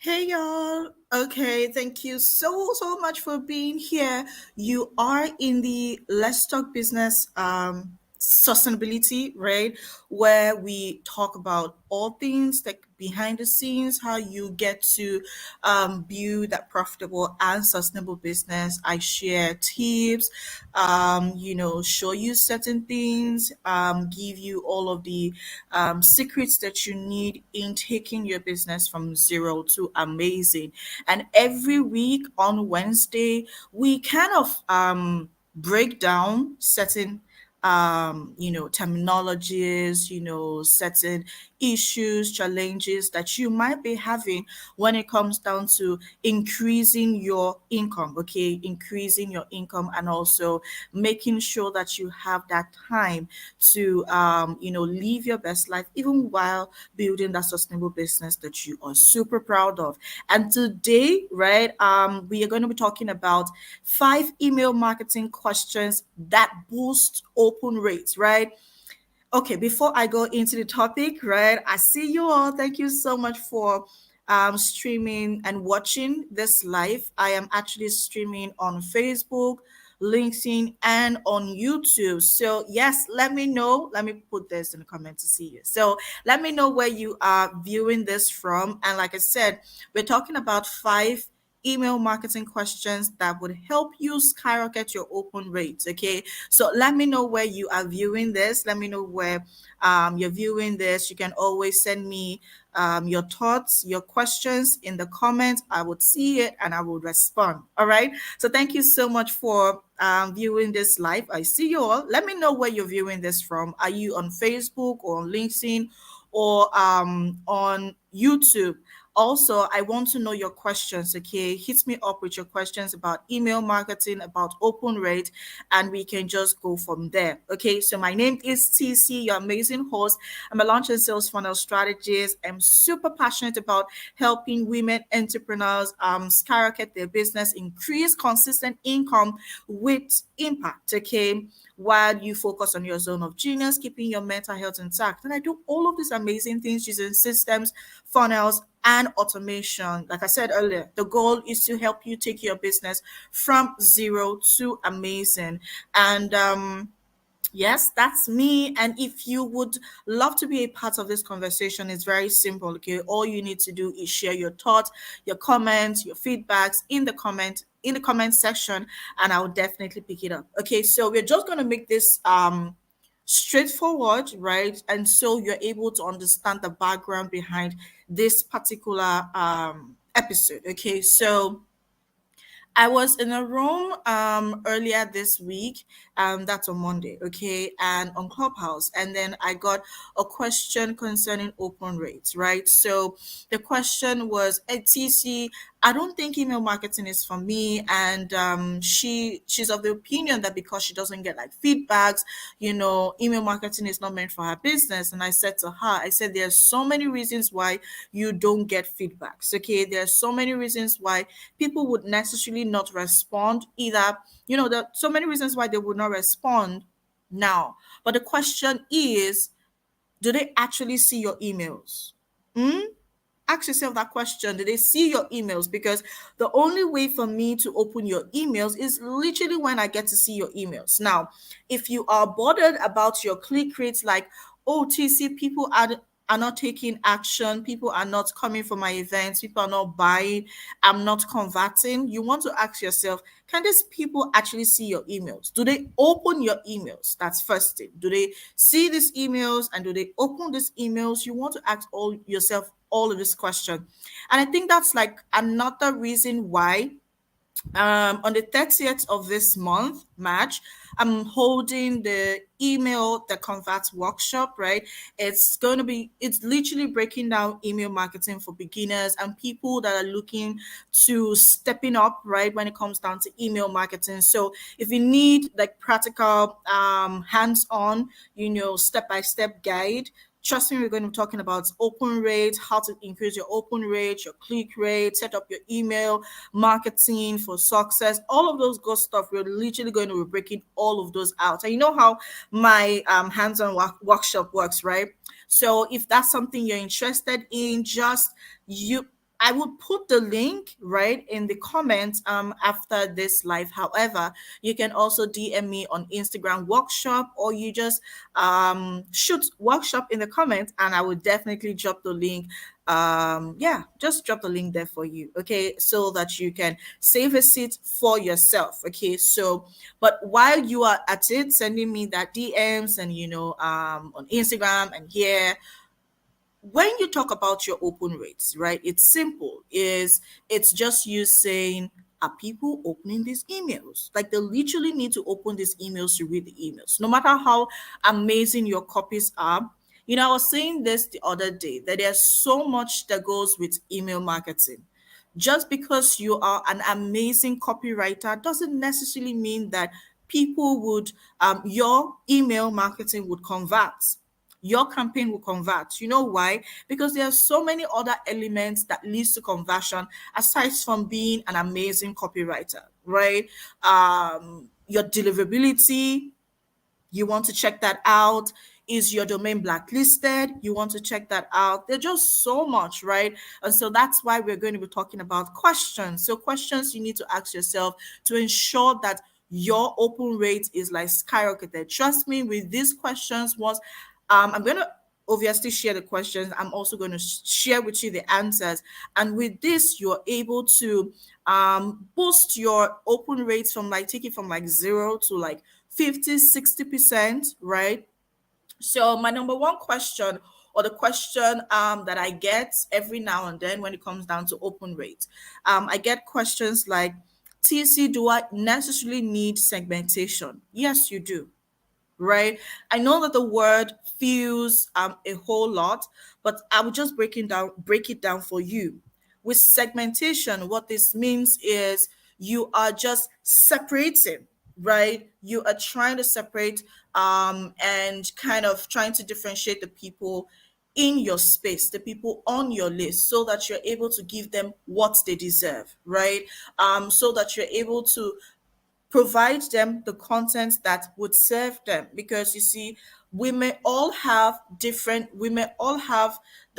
Hey y'all. Okay, thank you so much for being here. You are in the Let's Talk Business sustainability, right? Where we talk about all things like behind the scenes, how you get to build that profitable and sustainable business. I share tips, show you certain things, give you all of the secrets that you need in taking your business from zero to amazing. And every week on Wednesday, we kind of break down certain terminologies, certain issues, challenges that you might be having when it comes down to increasing your income, okay? Increasing your income and also making sure that you have that time to live your best life even while building that sustainable business that you are super proud of. And today, right, we are going to be talking about 5 email marketing questions that boost open rates, right? Okay, before I go into the topic, right, I see you all. Thank you so much for streaming and watching this live. I am actually streaming on Facebook, LinkedIn, and on YouTube. So, yes, let me know. Let me put this in the comment to see you. So, let me know where you are viewing this from. And like I said, we're talking about 5 email marketing questions that would help you skyrocket your open rates. Okay, so let me know where you are viewing this. Let me know where you're viewing this. You can always send me your thoughts, your questions in the comments. I would see it and I will respond. All right. So thank you so much for viewing this live. I see you all. Let me know where you're viewing this from. Are you on Facebook or on LinkedIn or on YouTube? Also, I want to know your questions, okay? Hit me up with your questions about email marketing, about open rate, and we can just go from there. Okay, so my name is TC, your amazing host. I'm a launch and sales funnel strategist. I'm super passionate about helping women entrepreneurs skyrocket their business, increase consistent income with impact. Okay, while you focus on your zone of genius, keeping your mental health intact. And I do all of these amazing things using systems, funnels, and automation. Like I said earlier, the goal is to help you take your business from zero to amazing. And yes, that's me. And if you would love to be a part of this conversation, it's very simple. Okay, all you need to do is share your thoughts, your comments, your feedbacks in the comment section, and I'll definitely pick it up. Okay, so we're just gonna make this straightforward, right? And so you're able to understand the background behind this particular episode. Okay, so I was in a room earlier this week, that's on Monday, okay, and on Clubhouse, and then I got a question concerning open rates, right? So the question was, hey, TC, I don't think email marketing is for me, and she's of the opinion that because she doesn't get like feedbacks, email marketing is not meant for her business. And I said to her, I said, there's so many reasons why you don't get feedbacks, okay? There's so many reasons why people would necessarily not respond either. There are so many reasons why they would not respond now. But the question is, do they actually see your emails? Hmm? Ask yourself that question. Do they see your emails? Because the only way for me to open your emails is literally when I get to see your emails. Now, if you are bothered about your click rates, like, oh, TC, people are not taking action, people are not coming for my events, people are not buying, I'm not converting, you want to ask yourself, can these people actually see your emails? Do they open your emails? That's first thing. Do they see these emails and do they open these emails? You want to ask all of this question. And I think that's like another reason why on the 30th of this month, March, I'm holding the email that converts workshop, right? It's literally breaking down email marketing for beginners and people that are looking to stepping up, right? When it comes down to email marketing. So if you need like practical, hands-on, step-by-step guide, trust me, we're going to be talking about open rate, how to increase your open rate, your click rate, set up your email marketing for success, all of those good stuff. We're literally going to be breaking all of those out. And you know how my hands-on workshop works, right? So if that's something you're interested in, just you I would put the link right in the comments after this live. However, you can also DM me on Instagram workshop, or you just shoot workshop in the comments, and I would definitely drop the link. Yeah, just drop the link there for you, okay, so that you can save a seat for yourself. Okay, so but while you are at it, sending me that DMs and on Instagram and here, when you talk about your open rates, right? It's simple. Is It's just you saying, are people opening these emails? Like, they literally need to open these emails to read the emails, no matter how amazing your copies are. I was saying this the other day, that there's so much that goes with email marketing. Just because you are an amazing copywriter doesn't necessarily mean that people would your email marketing would convert, your campaign will convert. You know why? Because there are so many other elements that leads to conversion aside from being an amazing copywriter, right? Your deliverability, you want to check that out. Is your domain blacklisted? You want to check that out. There's just so much, right? And so that's why we're going to be talking about questions. So questions you need to ask yourself to ensure that your open rate is like skyrocketed. Trust me, with these questions, once I'm going to obviously share the questions, I'm also going to share with you the answers. And with this, you're able to boost your open rates from like, take it from like zero to like 50, 60%, right? So my number one question, or the question that I get every now and then when it comes down to open rates, I get questions like, TC, do I necessarily need segmentation? Yes, you do, right? I know that the word feels a whole lot, but I will just break it down for you. With segmentation, what this means is you are just separating, right? You are trying to separate and kind of trying to differentiate the people in your space, the people on your list, so that you're able to give them what they deserve, right? So that you're able to provide them the content that would serve them. Because you see, we may all have the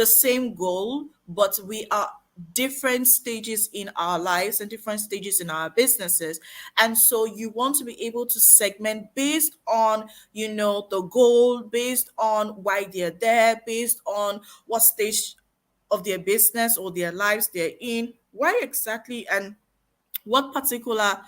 same goal, but we are different stages in our lives and different stages in our businesses. And so you want to be able to segment based on the goal, based on why they're there, based on what stage of their business or their lives they're in, why exactly, and what particular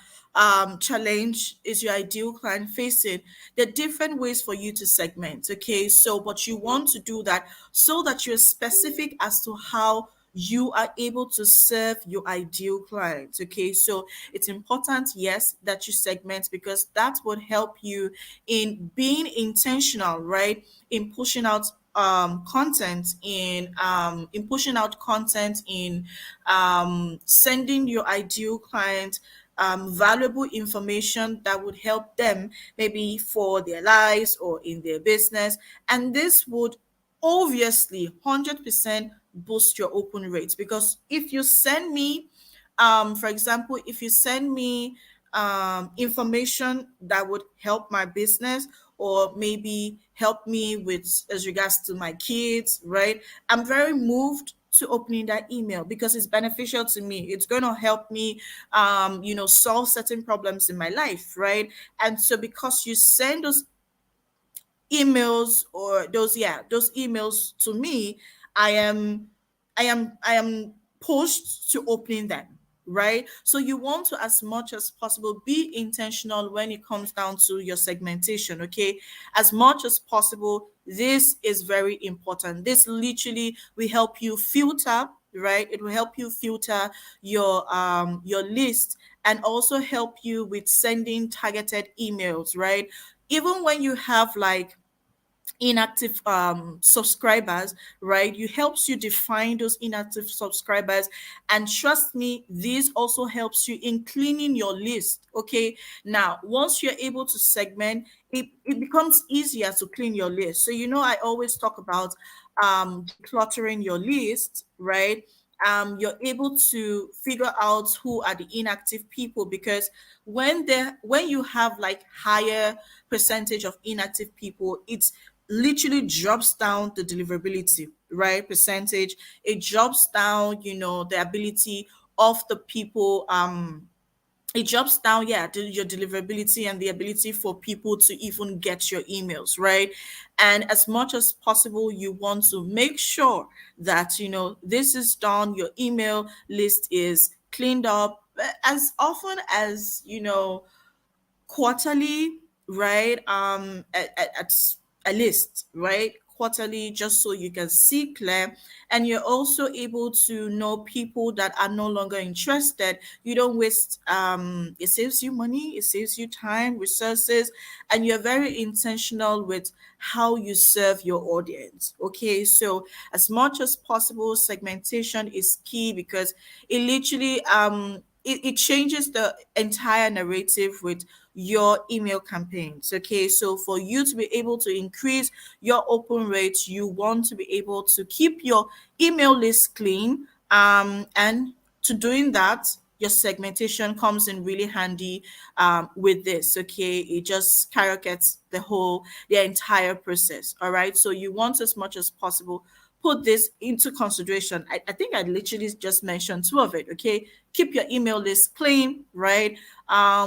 challenge is your ideal client facing. There are different ways for you to segment, okay? So but you want to do that so that you're specific as to how you are able to serve your ideal client, okay? So it's important, yes, that you segment, because that would help you in being intentional, right, in pushing out content, in pushing out content, in sending your ideal client valuable information that would help them, maybe for their lives or in their business. And this would obviously 100% boost your open rates. Because if you send me for example, if you send me information that would help my business, or maybe help me with as regards to my kids, right? I'm very moved to opening that email because it's beneficial to me. It's going to help me, solve certain problems in my life, right? And so because you send those emails, or those emails to me, i am I am pushed to opening them, right? So you want to, as much as possible, be intentional when it comes down to your segmentation, okay? As much as possible, this is very important. This literally will help you filter, right? It will help you filter your list, and also help you with sending targeted emails, right? Even when you have like inactive subscribers, right? You helps you define those inactive subscribers, and trust me, this also helps you in cleaning your list, okay? Now once you're able to segment, it becomes easier to clean your list. So I always talk about decluttering your list, right? You're able to figure out who are the inactive people, because when you have like higher percentage of inactive people, it's literally drops down the deliverability, right? Percentage. It drops down, the ability of the people, it drops down, yeah, your deliverability and the ability for people to even get your emails, right? And as much as possible, you want to make sure that this is done, your email list is cleaned up as often as quarterly, right? At list, right? Quarterly, just so you can see clear, and you're also able to know people that are no longer interested. You don't waste. It saves you money, it saves you time, resources, and you're very intentional with how you serve your audience. Okay, so as much as possible, segmentation is key because it literally it changes the entire narrative with your email campaigns. Okay, so for you to be able to increase your open rates, you want to be able to keep your email list clean. And to doing that, your segmentation comes in really handy with this. Okay, it just skyrockets the entire process. All right, so you want as much as possible put this into consideration. I think I literally just mentioned two of it. Okay, keep your email list clean, right?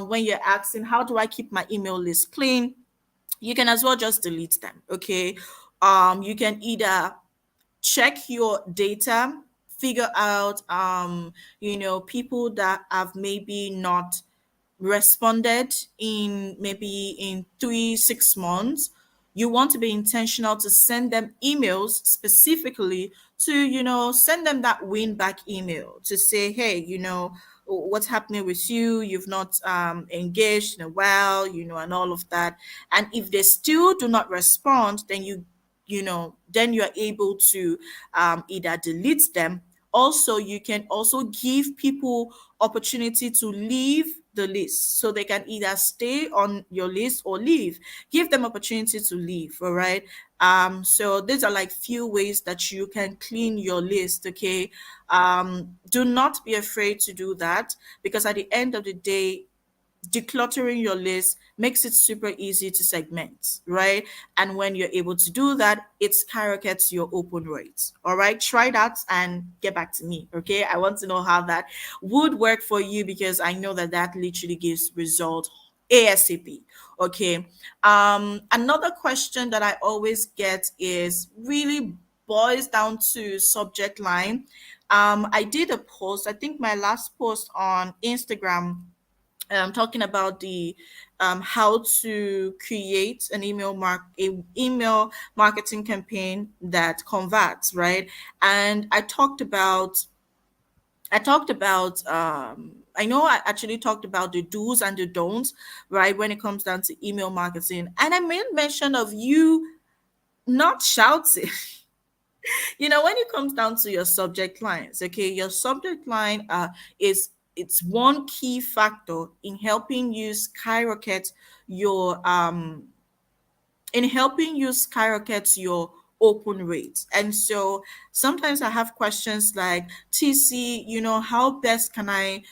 When you're asking, how do I keep my email list clean? You can as well just delete them. Okay, you can either check your data, figure out people that have maybe not responded in maybe in 3 6 months. You want to be intentional to send them emails specifically to send them that win back email to say, hey, what's happening with you, you've not engaged in a while, and all of that. And if they still do not respond, then then you're able to either delete them. Also, you can also give people opportunity to leave the list, so they can either stay on your list or leave. Give them opportunity to leave. All right, so these are like few ways that you can clean your list. Okay, do not be afraid to do that, because at the end of the day, decluttering your list makes it super easy to segment, right? And when you're able to do that, it skyrockets your open rates. All right, try that and get back to me. Okay, I want to know how that would work for you, because I know that that literally gives result ASAP. Okay, another question that I always get is really boils down to subject line. I did a post, I think my last post on Instagram, talking about the how to create an email marketing campaign that converts, right? And I know I actually talked about the do's and the don'ts, right, when it comes down to email marketing, and I made mention of you not shouting. When it comes down to your subject lines, okay, your subject line is it's one key factor in helping you skyrocket your open rates. And so sometimes I have questions like, TC, how best can I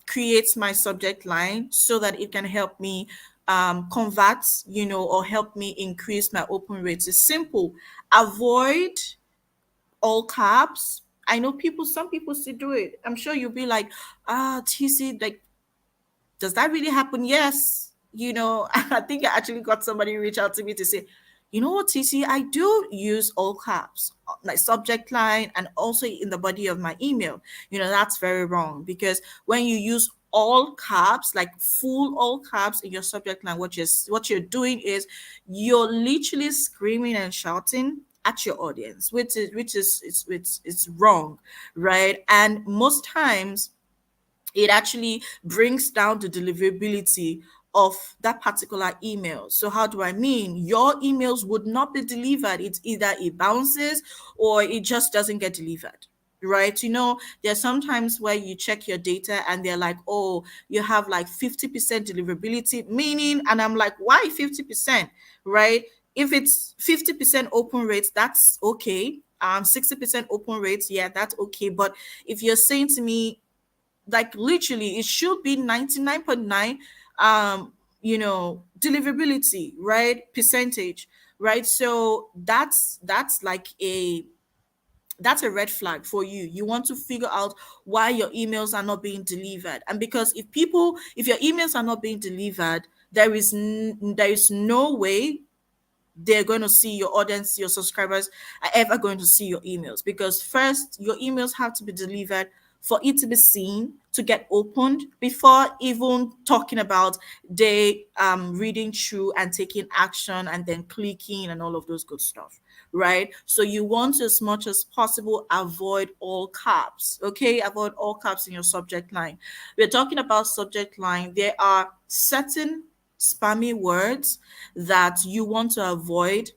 create my subject line so that it can help me convert, or help me increase my open rates? It's simple. Avoid all caps. I know some people still do it. I'm sure you'll be like, TC, like, does that really happen? Yes. I think I actually got somebody reach out to me to say, you know what, TC, I do use all caps, like subject line and also in the body of my email. That's very wrong, because when you use all caps, like full all caps in your subject line, what you're doing is you're literally screaming and shouting at your audience, it's wrong, right? And most times it actually brings down the deliverability of that particular email. So how do I mean? Your emails would not be delivered. It's either it bounces or it just doesn't get delivered. Right? There's sometimes where you check your data and they're like, oh, you have like 50% deliverability, meaning, and I'm like, why 50%? Right? If it's 50% open rates, that's okay. 60% open rates, yeah, that's okay. But if you're saying to me, like, literally it should be 99.9 deliverability, right, percentage, right? So that's like a that's a red flag for you. You want to figure out why your emails are not being delivered. And because if your emails are not being delivered, there is no way they're going to see your audience, your subscribers are ever going to see your emails, because first your emails have to be delivered for it to be seen, to get opened, before even talking about they reading through and taking action and then clicking and all of those good stuff, right? So you want to, as much as possible, avoid all caps. Okay, avoid all caps in your subject line. We're talking about subject line. There are certain spammy words that you want to avoid.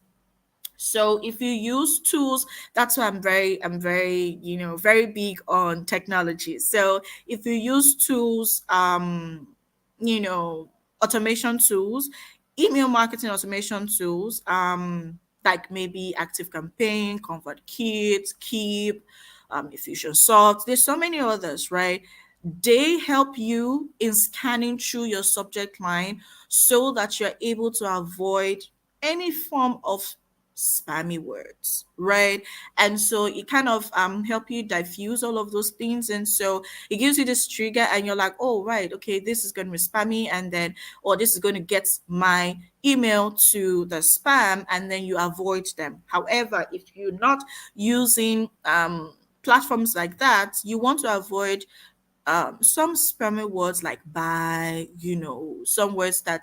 So if you use tools, that's why I'm very, very big on technology. So if you use tools, you know, automation tools, email marketing automation tools, like maybe Active Campaign, ConvertKit, Keep, Infusionsoft. There's so many others, right? They help you in scanning through your subject line so that you're able to avoid any form of spammy words, right? And so it kind of help you diffuse all of those things. And so it gives you this trigger and you're like, oh right, okay, this is going to be spammy, and then, or this is going to get my email to the spam, and then you avoid them. However, if you're not using platforms like that, you want to avoid some spammy words like buy, some words that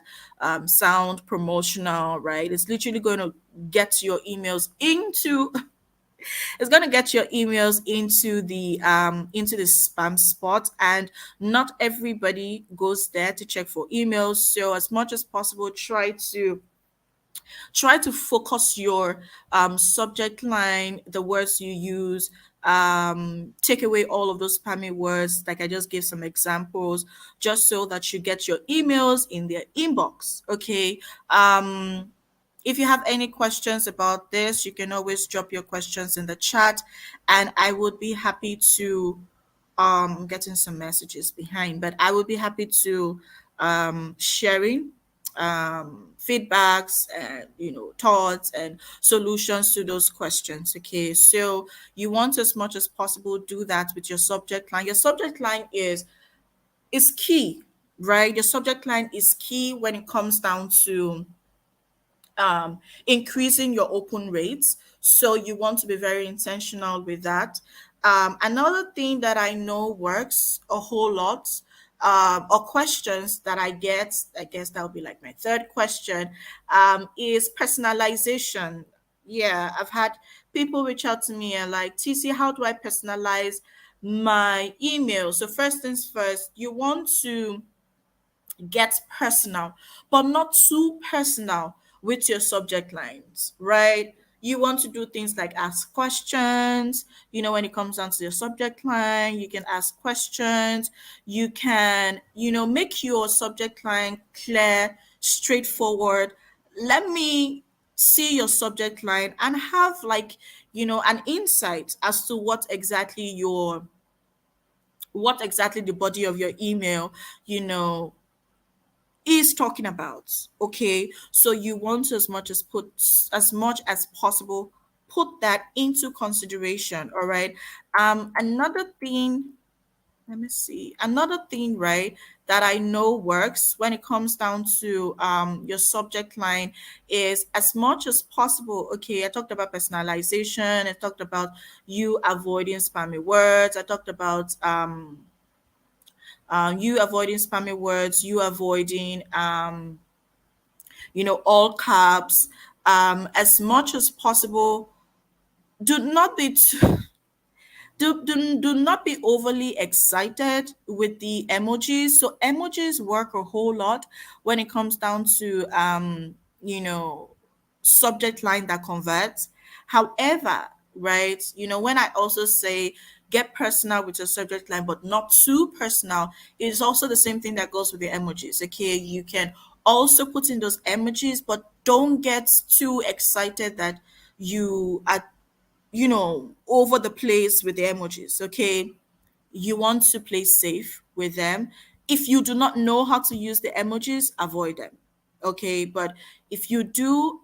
sound promotional, right? It's literally going to get your emails into it's going to get your emails into the spam spot, and not everybody goes there to check for emails. So as much as possible, try to focus your subject line, the words you use. Take away all of those spammy words, like I just gave some examples, just so that you get your emails in their inbox. Okay. If you have any questions about this, you can always drop your questions in the chat, and I would be happy to getting some messages behind, but I would be happy to sharing feedbacks and thoughts and solutions to those questions. Okay, so you want, as much as possible, do that with your subject line. Your subject line is key, right? Your subject line is key when it comes down to increasing your open rates. So you want to be very intentional with that. Another thing that I know works a whole lot, or questions that I get, I guess that would be like my third question, is personalization. Yeah, I've had people reach out to me and like, TC, how do I personalize my email? So first things first, you want to get personal, but not too personal with your subject lines, right? You want to do things like ask questions. When it comes down to your subject line, you can ask questions. You can, make your subject line clear, straightforward. Let me see your subject line and have, like, an insight as to what exactly the body of your email, you know, is talking about. Okay, so you want to, as much as possible, put that into consideration. All right. Another thing, let me see, another thing, right, that I know works when it comes down to your subject line is, as much as possible. Okay, I talked about personalization, I talked about you avoiding spammy words, I talked about you avoiding spammy words, you avoiding all caps. As much as possible, do not be too, do not be overly excited with the emojis. So emojis work a whole lot when it comes down to subject line that converts. However, right, when I also say get personal with your subject line, but not too personal, it's also the same thing that goes with the emojis. Okay, you can also put in those emojis, but don't get too excited that you are over the place with the emojis. Okay, you want to play safe with them. If you do not know how to use the emojis, avoid them. Okay, but if you do,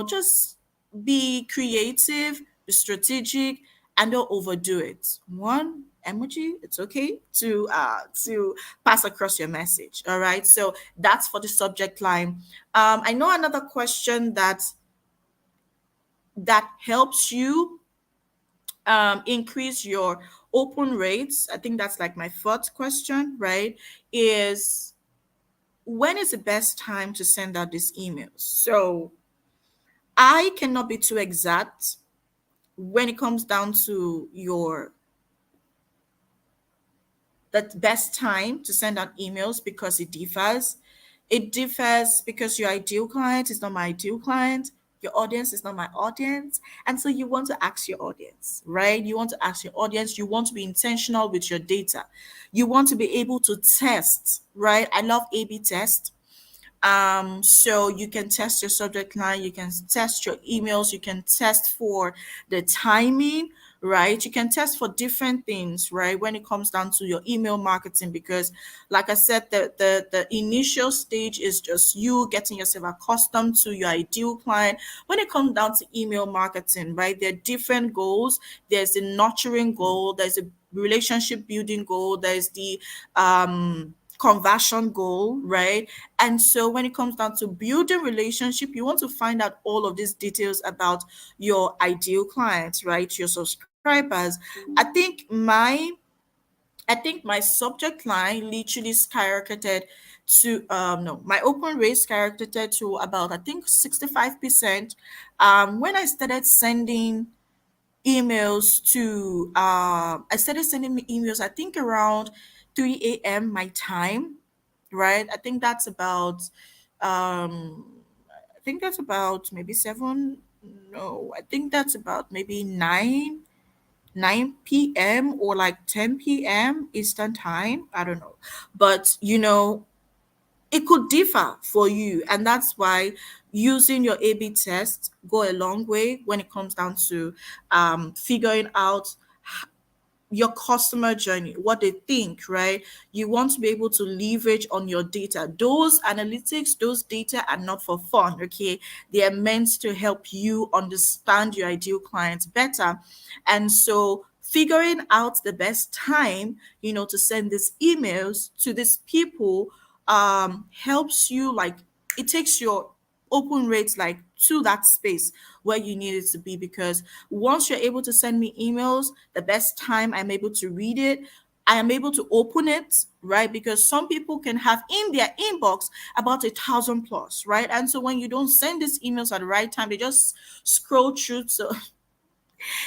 just be creative, be strategic, and don't overdo it. One emoji, it's okay to pass across your message. All right, so that's for the subject line. I know another question that helps you increase your open rates. I think that's like my fourth question, right? Is when is the best time to send out these emails? So I cannot be too exact when it comes down to your the best time to send out emails because it differs. It differs because your ideal client is not my ideal client. Your audience is not my audience. And so you want to ask your audience, right? You want to ask your audience. You want to be intentional with your data. You want to be able to test, right? I love A B test. So you can test your subject line, you can test your emails, you can test for the timing, right? You can test for different things, right? When it comes down to your email marketing, because like I said, the initial stage is just you getting yourself accustomed to your ideal client. When it comes down to email marketing, right? There are different goals. There's a nurturing goal, there's a relationship building goal, there's the conversion goal, right? And so when it comes down to building relationship, you want to find out all of these details about your ideal clients, right? Your subscribers. I think my I think my subject line literally skyrocketed to no, my open rate skyrocketed to about I think 65% when I started sending emails to I started sending me emails I think around 3 a.m. my time, right? I think that's about maybe 7, no, I think that's about maybe 9 p.m. or like 10 p.m. Eastern time. I don't know. But it could differ for you, and that's why using your A/B test go a long way when it comes down to figuring out your customer journey, what they think, right? You want to be able to leverage on your data. Those analytics, those data are not for fun, okay? They are meant to help you understand your ideal clients better. And so figuring out the best time, to send these emails to these people helps you, like, it takes your open rates like to that space where you need it to be, because once you're able to send me emails, the best time I'm able to read it, I am able to open it, right? Because some people can have in their inbox about 1,000 plus, right? And so when you don't send these emails at the right time, they just scroll through. So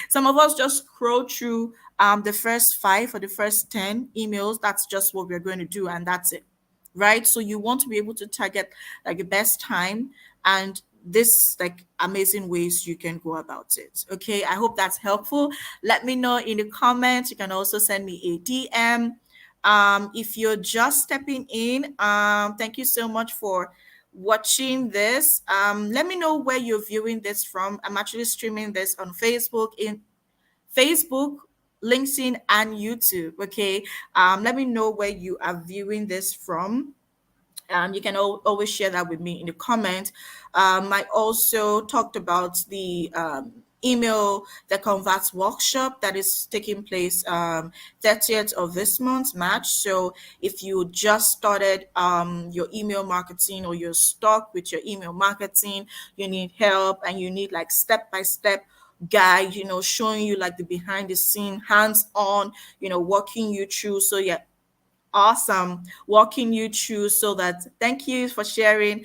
some of us just scroll through the first 5 or the first 10 emails. That's just what we're going to do, and that's it, right? So you want to be able to target like the best time and this like amazing ways you can go about it. Okay, I hope that's helpful. Let me know in the comments. You can also send me a DM. If you're just stepping in, thank you so much for watching this. Let me know where you're viewing this from. I'm actually streaming this on Facebook, LinkedIn, and YouTube. Okay. Let me know where you are viewing this from. You can always share that with me in the comment. I also talked about the email the converts workshop that is taking place 30th of this month, March. So if you just started your email marketing or you're stuck with your email marketing, you need help and you need like step by step guide, showing you like the behind the scene, hands on, walking you through. So yeah, awesome, walking you through, so that thank you for sharing,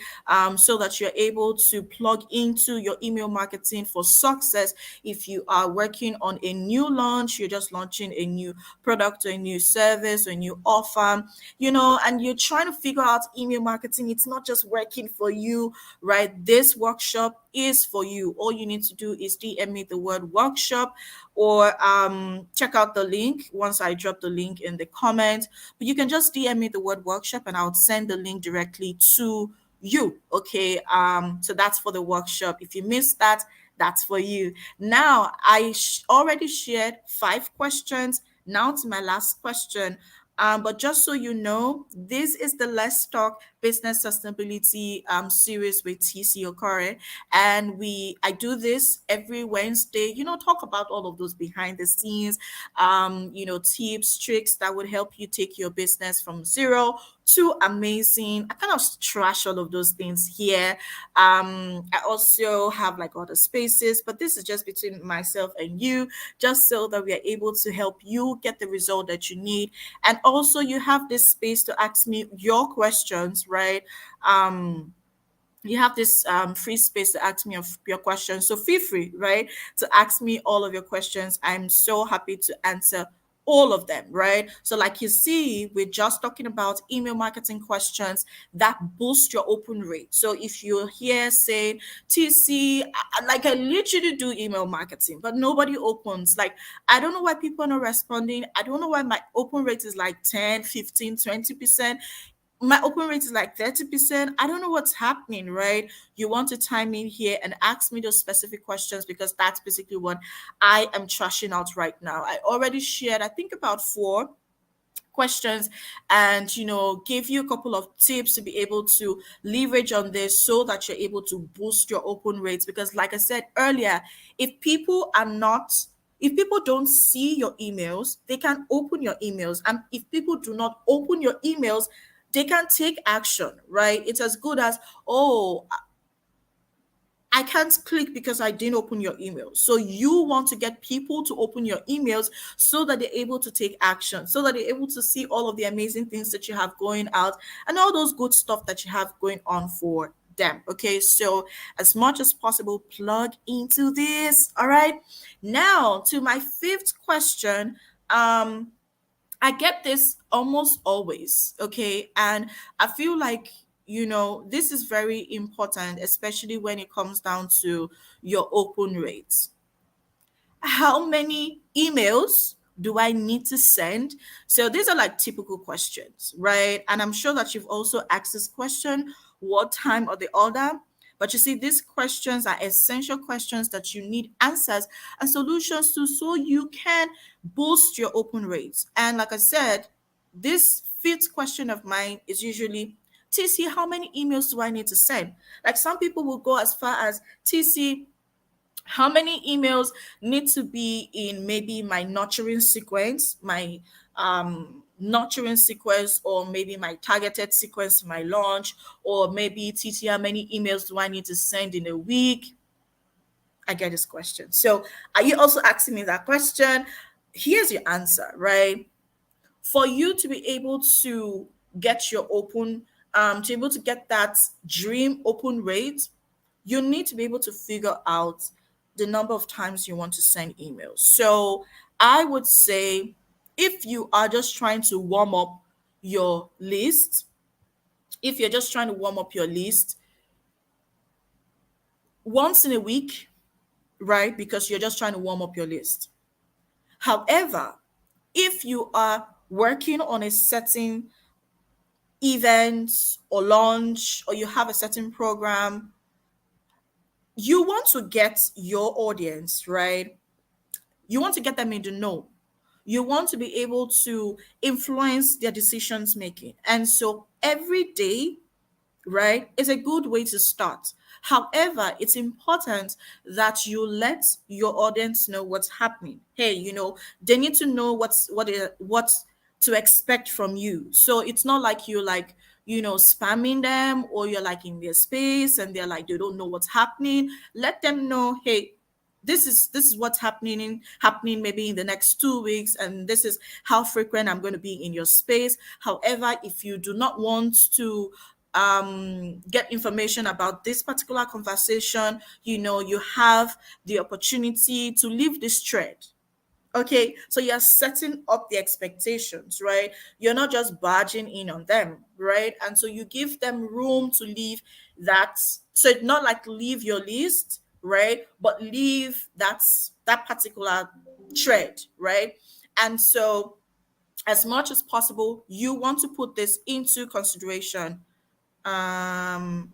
so that you're able to plug into your email marketing for success. If you are working on a new launch, you're just launching a new product or a new service or a new offer, and you're trying to figure out email marketing, it's not just working for you, right? This workshop is for you. All you need to do is DM me the word workshop, or check out the link once I drop the link in the comments. But you can just DM me the word workshop and I'll send the link directly to you. Okay. So that's for the workshop. If you missed that, that's for you. Now, I already shared 5 questions. Now to my last question. But just so you know, this is the Let's Talk Business Sustainability series with TC Okore, and I do this every Wednesday. Talk about all of those behind the scenes, tips, tricks that would help you take your business from zero to amazing. I kind of trash all of those things here. I also have like other spaces, but this is just between myself and you, just so that we are able to help you get the result that you need. And also you have this space to ask me your questions, right? You have this free space to ask me of your questions, so feel free, right, to ask me all of your questions. I'm so happy to answer all of them, right? So like you see, we're just talking about email marketing questions that boost your open rate. So if you're here saying, TC, like I literally do email marketing but nobody opens, like I don't know why people are not responding. I don't know why my open rate is like 10, 15, 20%. My open rate is like 30%. I don't know what's happening, right? You want to time in here and ask me those specific questions, because that's basically what I am trashing out right now. I already shared, I think, about four questions, and give you a couple of tips to be able to leverage on this so that you're able to boost your open rates. Because like I said earlier, if people are not if people don't see your emails, they can open your emails, and if people do not open your emails, they can take action, right? It's as good as, oh, I can't click because I didn't open your email. So you want to get people to open your emails so that they're able to take action, so that they're able to see all of the amazing things that you have going out and all those good stuff that you have going on for them. Okay, so as much as possible, plug into this. All right. Now to my fifth question. I get this almost always, okay? And I feel like, this is very important, especially when it comes down to your open rates. How many emails do I need to send? So these are like typical questions, right? And I'm sure that you've also asked this question, what time or the other? But you see, these questions are essential questions that you need answers and solutions to, so you can boost your open rates. And like I said, this fifth question of mine is usually, TC, how many emails do I need to send? Like some people will go as far as, TC, how many emails need to be in maybe my nurturing sequence, my nurturing sequence, or maybe my targeted sequence, my launch, or maybe, TT, how many emails do I need to send in a week? I get this question. So are you also asking me that question? Here's your answer, right? For you to be able to get your open, to be able to get that dream open rate, you need to be able to figure out the number of times you want to send emails. So I would say, if you are just trying to warm up your list, if you're just trying to warm up your list once in a week, right? Because you're just trying to warm up your list. However, if you are working on a certain event or launch, or you have a certain program, you want to get your audience, right? You want to get them in the know. You want to be able to influence their decisions making. And so every day, right, is a good way to start. However, it's important that you let your audience know what's happening. Hey, they need to know what to expect from you. So it's not like you're like, spamming them, or you're like in their space and they're like they don't know what's happening. Let them know, hey, this is what's happening maybe in the next 2 weeks, and this is how frequent I'm going to be in your space. However, if you do not want to get information about this particular conversation, you have the opportunity to leave this thread. Okay, so you're setting up the expectations, right? You're not just barging in on them, right? And so you give them room to leave that. So it's not like leave your list, right? But leave that particular thread, right? And so, as much as possible, you want to put this into consideration. Um,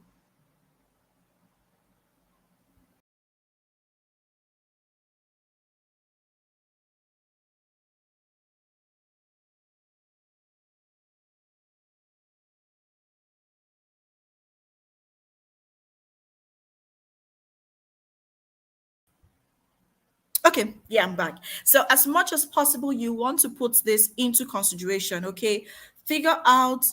Okay, yeah, I'm back. So, as much as possible, you want to put this into consideration, okay? Figure out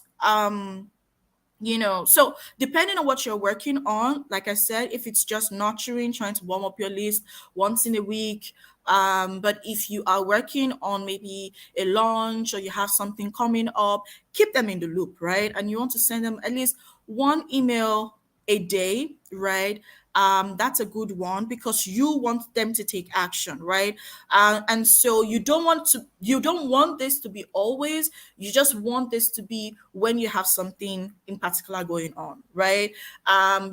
so depending on what you're working on, like I said, if it's just nurturing, trying to warm up your list once in a week, but if you are working on maybe a launch or you have something coming up, keep them in the loop, right? And you want to send them at least one email a day, right? That's a good one because you want them to take action, right? And so you don't want this to be always. You just want this to be when you have something in particular going on, right?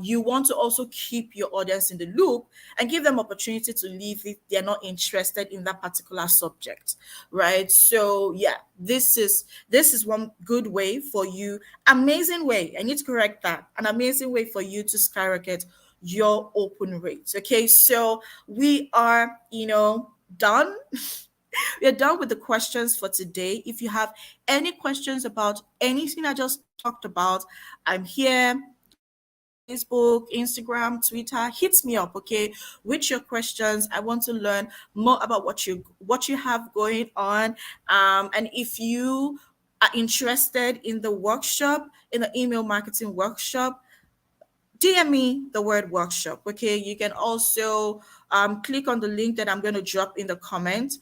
You want to also keep your audience in the loop and give them opportunity to leave if they're not interested in that particular subject, right? So yeah, this is one good way for you. Amazing way. I need to correct that. An amazing way for you to skyrocket your open rates. Okay, so we are, done. We're done with the questions for today. If you have any questions about anything I just talked about, I'm here. Facebook, Instagram, Twitter, hit me up, okay, with your questions. I want to learn more about what you have going on. And if you are interested in the workshop, in the email marketing workshop, DM me the word workshop. Okay, you can also click on the link that I'm going to drop in the comment.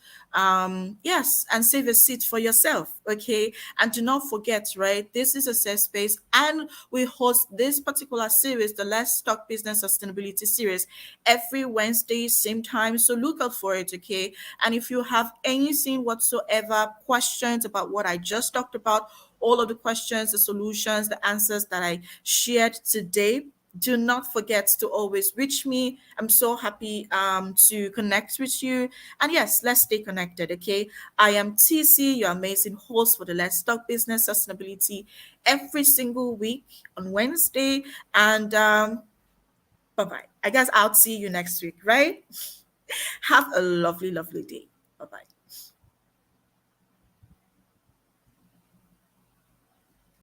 Yes, and save a seat for yourself. Okay, and do not forget, right? This is a safe space, and we host this particular series, the Let's Talk Business Sustainability series, every Wednesday, same time. So look out for it. Okay, and if you have anything whatsoever, questions about what I just talked about, all of the questions, the solutions, the answers that I shared today, do not forget to always reach me. I'm so happy to connect with you. And yes, let's stay connected, okay? I am TC, your amazing host for the Let's Talk Business Sustainability every single week on Wednesday. And bye bye. I guess I'll see you next week, right? Have a lovely, lovely day. Bye bye.